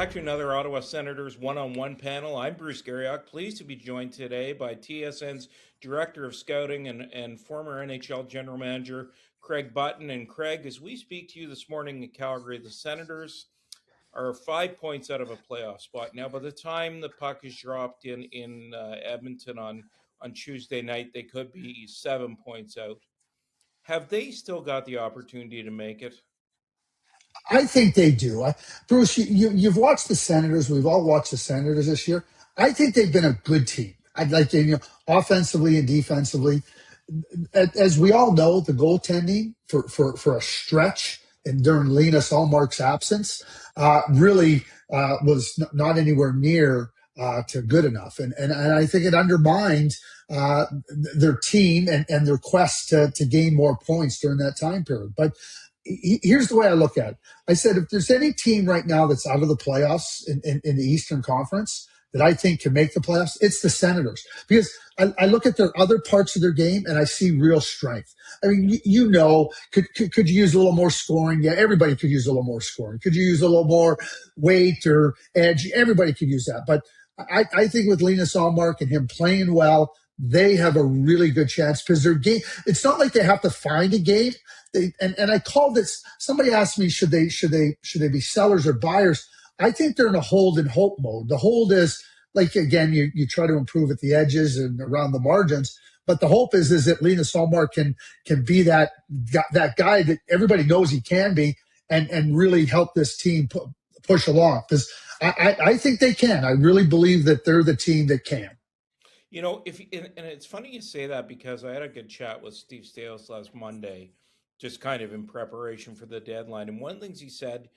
back to another Ottawa Senators one-on-one panel. I'm Bruce Garrioch, pleased to be joined today by TSN's Director of Scouting and former NHL General Manager Craig Button. And Craig, as we speak to you this morning in Calgary, the Senators are 5 points out of a playoff spot. Now, by the time the puck is dropped in Edmonton on Tuesday night, they could be 7 points out. Have they still got the opportunity to make it? I think they do. Bruce, you've watched the Senators. We've all watched the Senators this year. I think they've been a good team. I'd like to, offensively and defensively. As we all know, the goaltending for a stretch and during Linus Ullmark's absence really was not anywhere near to good enough. And I think it undermined their team and their quest to gain more points during that time period. But here's the way I look at it. I said, if there's any team right now that's out of the playoffs in the Eastern Conference that I think can make the playoffs, it's the Senators. Because I look at their other parts of their game and I see real strength. I mean, could you use a little more scoring? Yeah, everybody could use a little more scoring. Could you use a little more weight or edge? Everybody could use that. But I think with Linus Ullmark and him playing well, they have a really good chance because their game, it's not like they have to find a game. And I called this. Somebody asked me, should they be sellers or buyers? I think they're in a hold and hope mode. The hold is like, again, you try to improve at the edges and around the margins, but the hope is that Linus Ullmark can be that guy that everybody knows he can be and really help this team push along. Because I think they can. I really believe that they're the team that can. And it's funny you say that because I had a good chat with Steve Staios last Monday, just kind of in preparation for the deadline. And one of the things he said,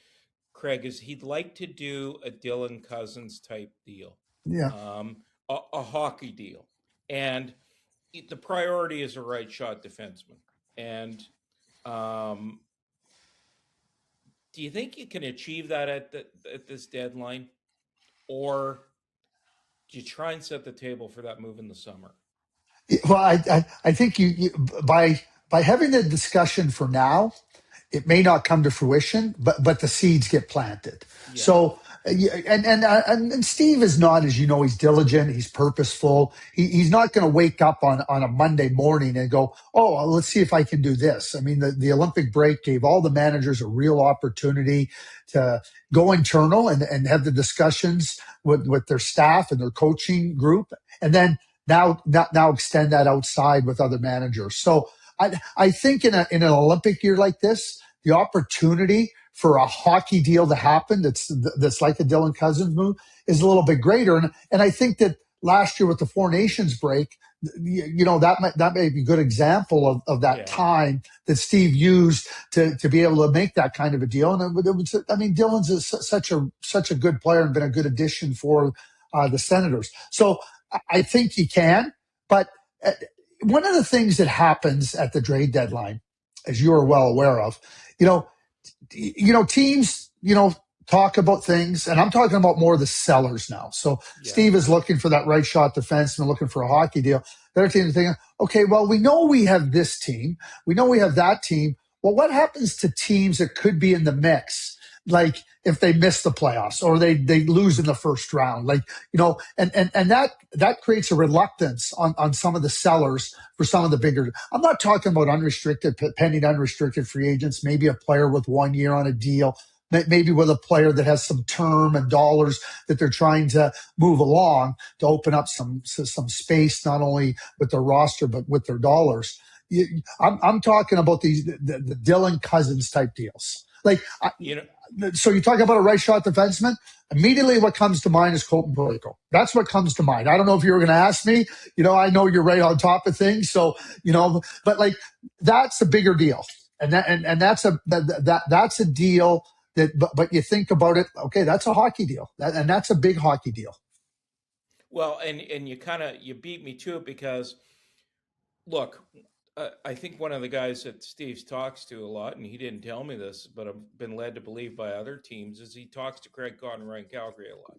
Craig, is he'd like to do a Dylan Cousins type deal, Yeah. a hockey deal. And the priority is a right shot defenseman. And do you think you can achieve that at this deadline? Or do you try and set the table for that move in the summer? Well, I think you by having the discussion for now, it may not come to fruition, but the seeds get planted. Yeah. So and Steve is not, as you know, he's diligent, he's purposeful. He's not going to wake up on a Monday morning and go, oh, well, let's see if I can do this. I mean, the Olympic break gave all the managers a real opportunity to go internal and have the discussions with their staff and their coaching group, and then now extend that outside with other managers. So I think in an Olympic year like this, the opportunity for a hockey deal to happen that's like a Dylan Cousins move is a little bit greater. And I think that last year with the Four Nations break, that may be a good example of that time that Steve used to be able to make that kind of a deal. And Dylan's such a good player and been a good addition for the Senators. So I think he can, but one of the things that happens at the trade deadline, as you are well aware of, teams, talk about things, and I'm talking about more the sellers now. So Steve is looking for that right shot defenseman, looking for a hockey deal. The other team is thinking, okay, well, we know we have this team. We know we have that team. Well, what happens to teams that could be in the mix? Like if they miss the playoffs or they lose in the first round, and that creates a reluctance on some of the sellers for some of the bigger. I'm not talking about pending unrestricted free agents, maybe a player with 1 year on a deal, maybe with a player that has some term and dollars that they're trying to move along to open up some space, not only with their roster, but with their dollars. I'm talking about the Dylan Cousins type deals. So you talk about a right shot defenseman, immediately what comes to mind is Colton Parayko. That's what comes to mind. I don't know if you were going to ask me, I know you're right on top of things. So, but that's a bigger deal. And that's a deal but you think about it, okay, that's a hockey deal. And that's a big hockey deal. Well, and you beat me to it because look, I think one of the guys that Steve talks to a lot, and he didn't tell me this, but I've been led to believe by other teams, is he talks to Craig Conroy in Calgary a lot.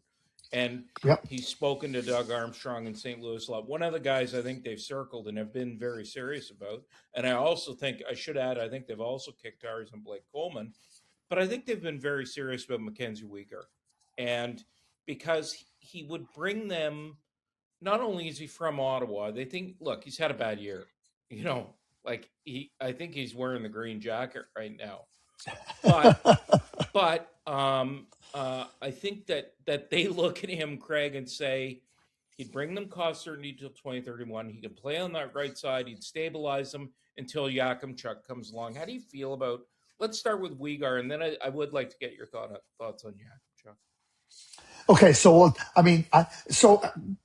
And he's spoken to Doug Armstrong in St. Louis a lot. One of the guys I think they've circled and have been very serious about, and I also think, I should add, I think they've also kicked tires on Blake Coleman, but I think they've been very serious about Mackenzie Weegar. And because he would bring them, not only is he from Ottawa, they think, look, he's had a bad year. Like I think he's wearing the green jacket right now. But I think that they look at him, Craig, and say he'd bring them cost certainty till 2031. He could play on that right side. He'd stabilize them until Yakamchuk comes along. How do you feel about? Let's start with Weegar, and then I would like to get your thoughts on Yakamchuk. Okay, so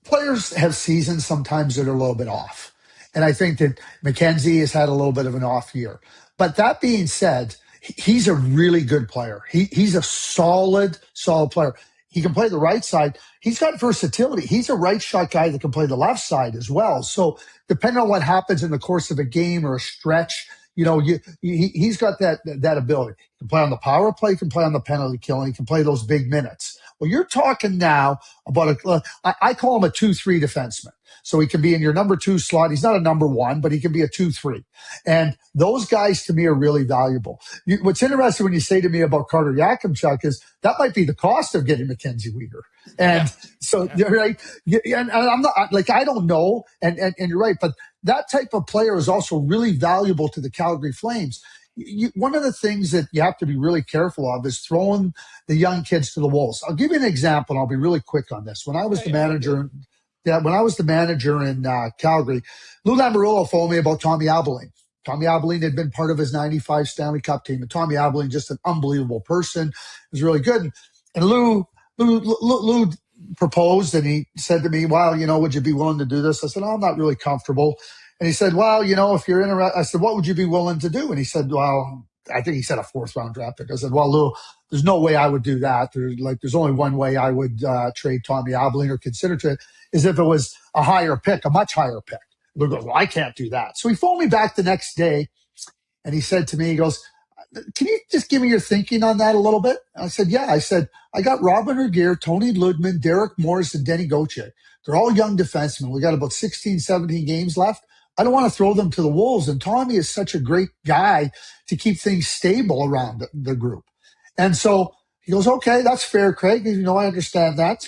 players have seasons sometimes that are a little bit off, and I think that McKenzie has had a little bit of an off year. But that being said, he's a really good player. He's a solid player. He can play the right side. He's got versatility. He's a right shot guy that can play the left side as well. So depending on what happens in the course of a game or a stretch, he's got that ability. He can play on the power play. He can play on the penalty kill. And he can play those big minutes. Well, you're talking now about I call him a 2-3 defenseman. So he can be in your number 2 slot. He's not a number 1, but he can be a 2-3. And those guys to me are really valuable. What's interesting when you say to me about Carter Yakamchuk is that might be the cost of getting Mackenzie Weegar. And so you're right. And I'm not like, I don't know. And you're right. But that type of player is also really valuable to the Calgary Flames. One of the things that you have to be really careful of is throwing the young kids to the wolves. I'll give you an example, and I'll be really quick on this. When I was the manager, in Calgary, Lou Lamoriello phoned me about Tommy Abilene. Tommy Abilene had been part of his 95 Stanley Cup team, and Tommy Abilene, just an unbelievable person, was really good. And Lou proposed, and he said to me, "Well, would you be willing to do this?" I said, "I'm not really comfortable." And he said, "Well, if you're interested," I said, "What would you be willing to do?" And he said, "Well," I think he said a 4th round draft pick. I said, "Well, Lou, there's no way I would do that. There's only one way I would trade Tommy Abilene or consider trade, is if it was a higher pick, a much higher pick." Lou goes, "Well, I can't do that." So he phoned me back the next day, and he said to me, he goes, "Can you just give me your thinking on that a little bit?" And I said, "Yeah." I said, "I got Robin Regeer, Tony Ludman, Derek Morris, and Denny Gauthier. They're all young defensemen. We got about 16, 17 games left. I don't want to throw them to the wolves. And Tommy is such a great guy to keep things stable around the group." And so he goes, "Okay, that's fair, Craig. I understand that."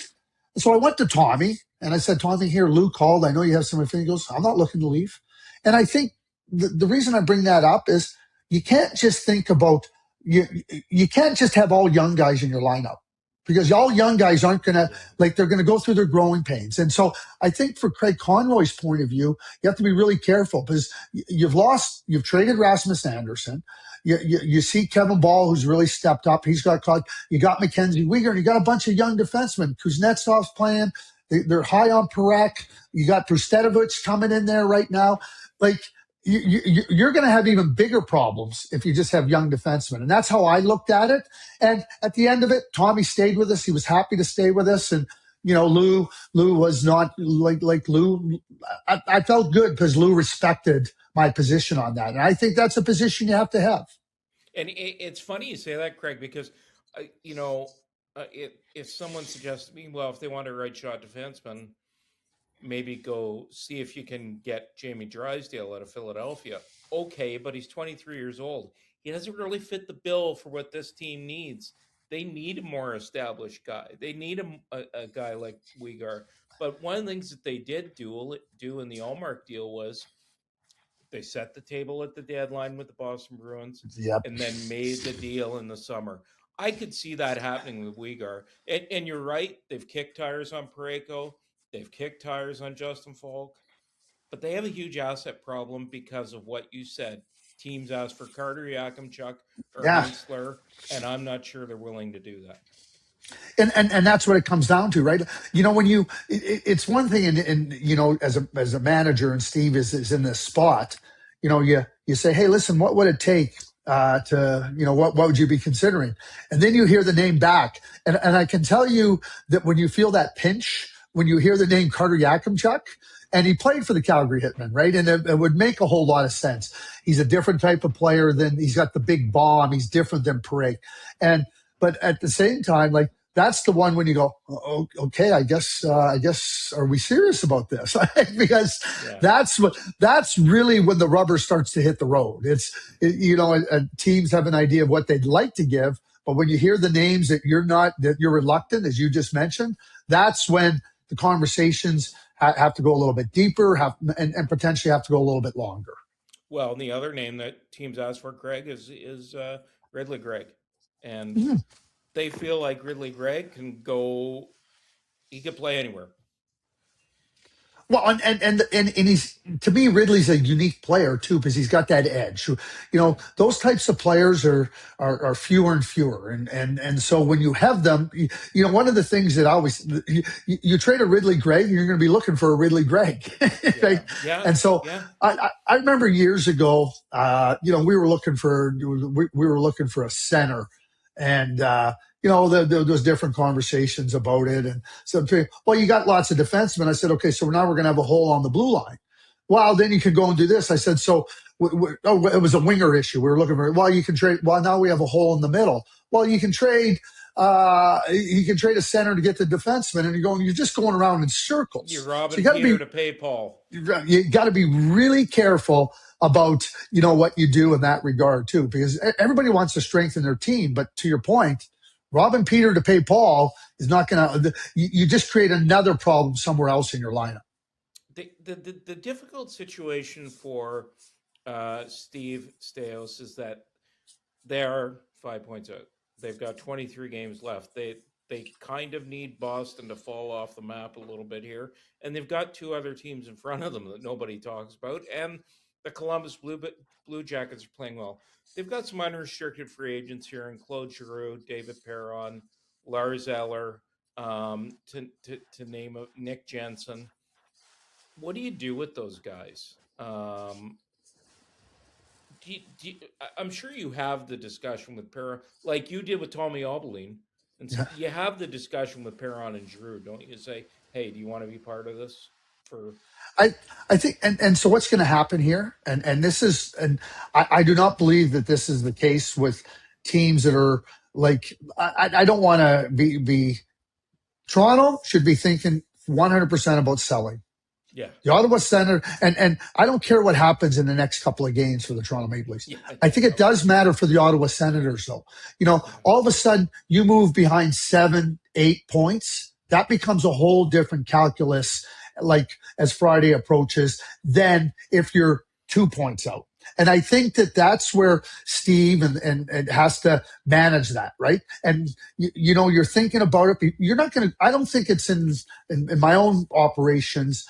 And so I went to Tommy and I said, "Tommy, here, Lou called. I know you have some opinion." He goes, "I'm not looking to leave." And I think the reason I bring that up is you can't just think about, you can't just have all young guys in your lineup, because all young guys aren't going to, they're going to go through their growing pains. And so I think for Craig Conroy's point of view, you have to be really careful, because you've traded Rasmus Anderson. You see Kevin Ball, who's really stepped up. He's got caught. You got Mackenzie Weegar, and you got a bunch of young defensemen. Kuznetsov's playing. They're high on Parekh. You got Prustedovich coming in there right now. You're going to have even bigger problems if you just have young defensemen. And that's how I looked at it. And at the end of it, Tommy stayed with us. He was happy to stay with us. And, Lou was not like Lou. I felt good because Lou respected my position on that. And I think that's a position you have to have. And it's funny you say that, Craig, because, if someone suggests to me, well, if they want a right shot defenseman, maybe go see if you can get Jamie Drysdale out of Philadelphia. Okay, but he's 23 years old. He doesn't really fit the bill for what this team needs. They need a more established guy. They need a guy like Weegar. But one of the things that they did do in the Ullmark deal was they set the table at the deadline with the Boston Bruins, and then made the deal in the summer. I could see that happening with Weegar. And you're right, they've kicked tires on Parayko. They've kicked tires on Justin Falk, but they have a huge asset problem because of what you said. Teams ask for Carter Yakamchuk or Hensler, and I'm not sure they're willing to do that. And that's what it comes down to, right? When it's one thing, and as a manager, and Steve is in this spot, you say, "Hey, listen, what would it take what would you be considering?" And then you hear the name back, and I can tell you that when you feel that pinch, when you hear the name Carter Yakamchuk, and he played for the Calgary Hitmen, right? And it would make a whole lot of sense. He's a different type of player he's got the big bomb. He's different than Parekh. But at the same time, that's the one when you go, "Oh, okay, I guess, are we serious about this?" Because that's really when the rubber starts to hit the road. Teams have an idea of what they'd like to give, But when you hear the names that you're reluctant, as you just mentioned, that's when the conversations have to go a little bit deeper, and potentially have to go a little bit longer. Well, and the other name that teams ask for, Craig, is Ridley Gregg, and Mhm. they feel like Ridley Gregg can go. He could play anywhere. Well, and he's, to me, Ridley's a unique player too, because he's got that edge. Yeah, Those types of players are fewer and fewer, and so when you have them, one of the things that I always you trade a Ridley Gregg, you're going to be looking for a Ridley Gregg, yeah, right? yeah, And so yeah. I remember years ago, we were looking for a center, and there was different conversations about it, and so, well, you got lots of defensemen. I said, okay, so now we're going to have a hole on the blue line. Well, then you can go and do this. I said, so it was a winger issue. We were looking for, well, you can trade. Well, now we have a hole in the middle. Well, you can trade a center to get the defenseman, and you're just going around in You're circles. So robbing you got to Peter be to pay Paul. really careful about what you do in that regard too, because everybody wants to strengthen their team. But to your point, robbing Peter to pay Paul is not going to. You just create another problem somewhere else in your lineup. The difficult situation for Steve Staios is that they are 5 points out. They've got 23 games left. They kind of need Boston to fall off the map a little bit here, and they've got two other teams in front of them that nobody talks about. And the Columbus Blue Jackets are playing well. They've got some unrestricted free agents here in Claude Giroux, David Perron, Lars Eller, to name Nick Jensen. What do you do with those guys? I'm sure you have the discussion with Perron, like you did with Tommy Obeline, and so you have the discussion with Perron and Giroux, don't you? Say, hey, do you want to be part of this? I think, and so what's going to happen here, and this is, and I do not believe that this is the case with teams that are like, I don't want to be Toronto should be thinking 100% about selling. Yeah, The Ottawa Center, and I don't care what happens in the next couple of games for the Toronto Maple Leafs. yeah, I think it does matter for the Ottawa Senators, though. yeah. All of a sudden you move behind 7, 8 points. That becomes a whole different calculus, like as Friday approaches, than if you're 2 points out. And I think that that's where Steve and has to manage that, right? And you're thinking about it. You're not going to. I don't think it's in my own operations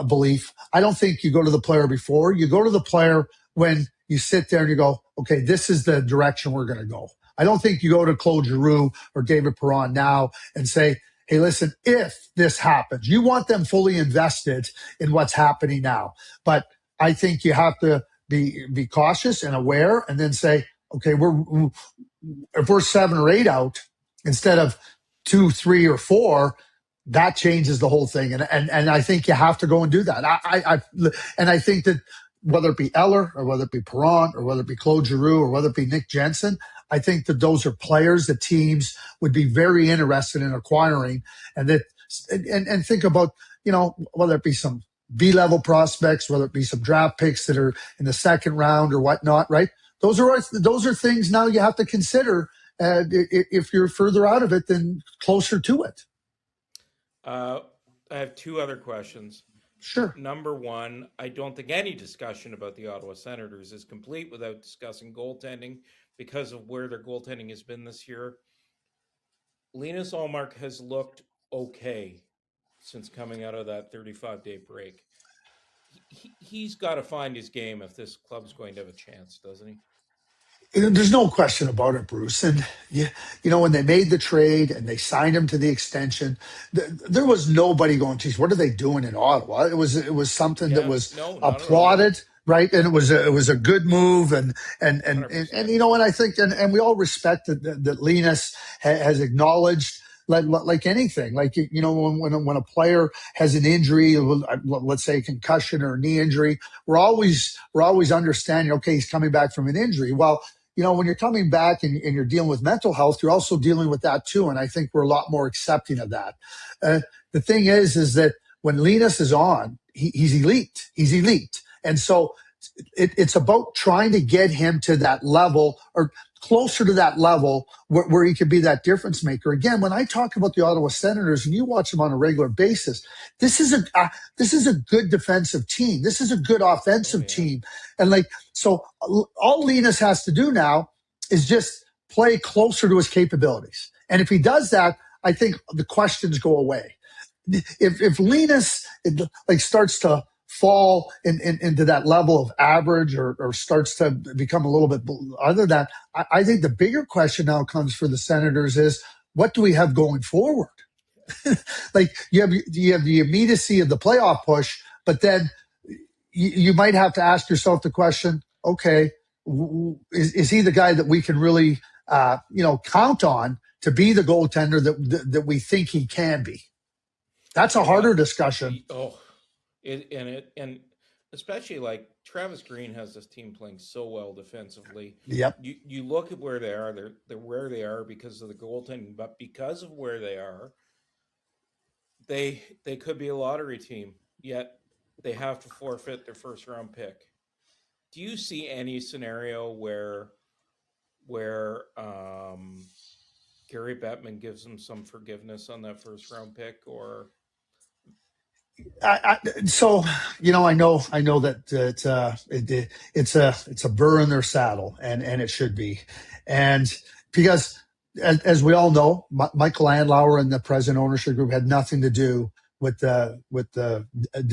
belief. I don't think you go to the player before. You go to the player when you sit there and you go, okay, this is the direction we're going to go. I don't think you go to Claude Giroux or David Perron now and say, hey, listen, if this happens, you want them fully invested in what's happening now. But I think you have to be cautious and aware, and then say, okay, if we're 7 or 8 out instead of 2, 3, or 4, that changes the whole thing. And I think you have to go and do that. I think that whether it be Eller or whether it be Perron or whether it be Claude Giroux or whether it be Nick Jensen, I think that those are players that teams would be very interested in acquiring, and think about, whether it be some B-level prospects, whether it be some draft picks that are in the second round or whatnot, right? Those are things now you have to consider if you're further out of it than closer to it. I have two other questions. Sure. Number one, I don't think any discussion about the Ottawa Senators is complete without discussing goaltending because of where their goaltending has been this year. Linus Ullmark has looked okay since coming out of that 35-day break. He's got to find his game if this club's going to have a chance, doesn't he? There's no question about it, Bruce. And when they made the trade and they signed him to the extension, there was nobody going, geez, what are they doing in Ottawa? It was something that was applauded, right? And it was a good move, and I think and we all respect that Linus has acknowledged. Like anything, when a player has an injury, let's say a concussion or a knee injury, we're always understanding, okay, he's coming back from an injury. Well, when you're coming back and you're dealing with mental health, you're also dealing with that too. And I think we're a lot more accepting of that. The thing is that when Linus is on, he's elite. He's elite. And so it's about trying to get him to that level or closer to that level where he could be that difference maker. Again, when I talk about the Ottawa Senators and you watch them on a regular basis, this is a good defensive team. This is a good Oh offensive yeah. team. And like, so all Linus has to do now is just play closer to his capabilities. And if he does that, I think the questions go away. If Linus like starts to fall into that level of average or starts to become a little bit other than that, I think the bigger question now comes for the Senators is what do we have going forward? Like you have the immediacy of the playoff push, but then you might have to ask yourself the question, okay, is he the guy that we can really count on to be the goaltender that we think he can be? That's a Yeah. harder discussion. Oh, and especially like Travis Green has this team playing so well defensively. Yep. You look at where they are. They're where they are because of the goaltending, but because of where they are, they could be a lottery team. Yet they have to forfeit their first round pick. Do you see any scenario where Gary Bettman gives them some forgiveness on that first round pick, or So I know that it's a burr in their saddle, and it should be, and because as we all know, Michael Andlauer and the present ownership group had nothing to do with the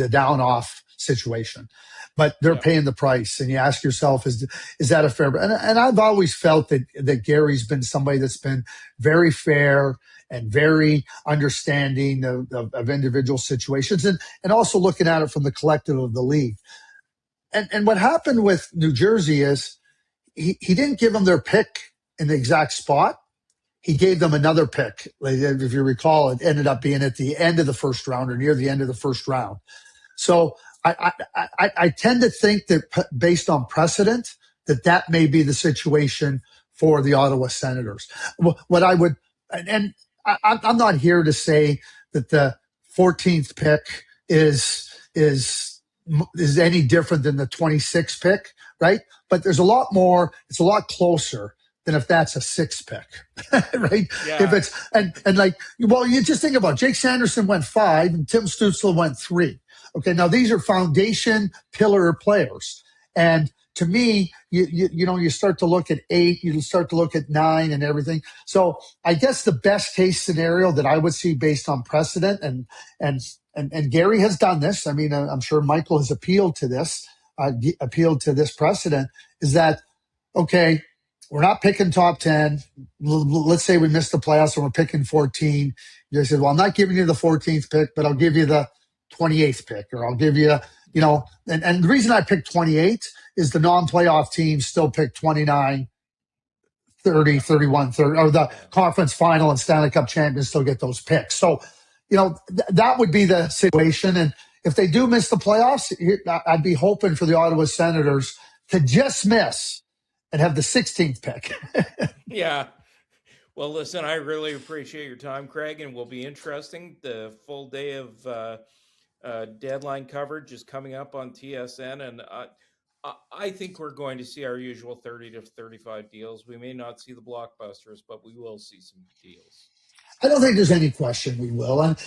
down off situation, but they're yeah, paying the price, and you ask yourself, is that a fair? And I've always felt that Gary's been somebody that's been very fair and very understanding of individual situations and also looking at it from the collective of the league. And what happened with New Jersey is he didn't give them their pick in the exact spot. He gave them another pick. Like, if you recall, it ended up being at the end of the first round or near the end of the first round. So I tend to think that based on precedent, that may be the situation for the Ottawa Senators. What I would, and I'm not here to say that the 14th pick is any different than the 26th pick, right? But there's a lot more. It's a lot closer than if that's a sixth pick, right? If yeah, it's and like, well, you just think about it. Jake Sanderson went 5 and Tim Stützle went 3. Okay, now these are foundation pillar players, and to me, you start to look at 8, you start to look at 9, and everything. So I guess the best case scenario that I would see based on precedent, and Gary has done this. I mean, I'm sure Michael has appealed to this precedent. Is that okay? We're not picking top 10. Let's say we missed the playoffs and we're picking 14. You said, well, I'm not giving you the 14th pick, but I'll give you the 28th pick, or I'll give you, yeah, and the reason I picked 28 is the non-playoff teams still pick 29, 30, yeah, 31, 30, or the yeah. conference final and Stanley Cup champions still get those picks. So, that would be the situation. And if they do miss the playoffs, I'd be hoping for the Ottawa Senators to just miss and have the 16th pick. Yeah. Well, listen, I really appreciate your time, Craig, and will be interesting. The full day of deadline coverage is coming up on TSN, and I think we're going to see our usual 30 to 35 deals. We may not see the blockbusters, but we will see some deals. I don't think there's any question we will. And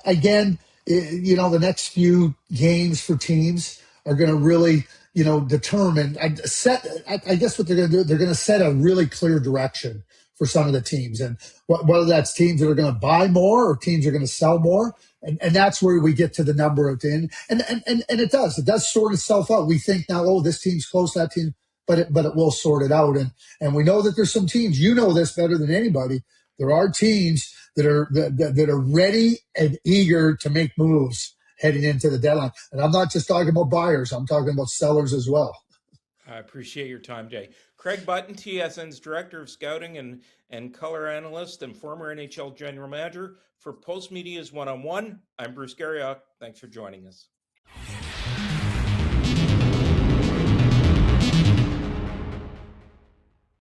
again, the next few games for teams are going to really, determine. I guess what they're going to do, they're going to set a really clear direction for some of the teams, and whether that's teams that are going to buy more or teams are going to sell more, and that's where we get to the number of and it does sort itself out. We think now, oh, this team's close, that team, but it will sort it out, and we know that there's some teams. You know this better than anybody. There are teams that are ready and eager to make moves heading into the deadline. And I'm not just talking about buyers, I'm talking about sellers as well. I appreciate your time, Jay. Craig Button, TSN's Director of Scouting and Color Analyst and former NHL General Manager for Post Media's One-on-One. I'm Bruce Garrioch. Thanks for joining us.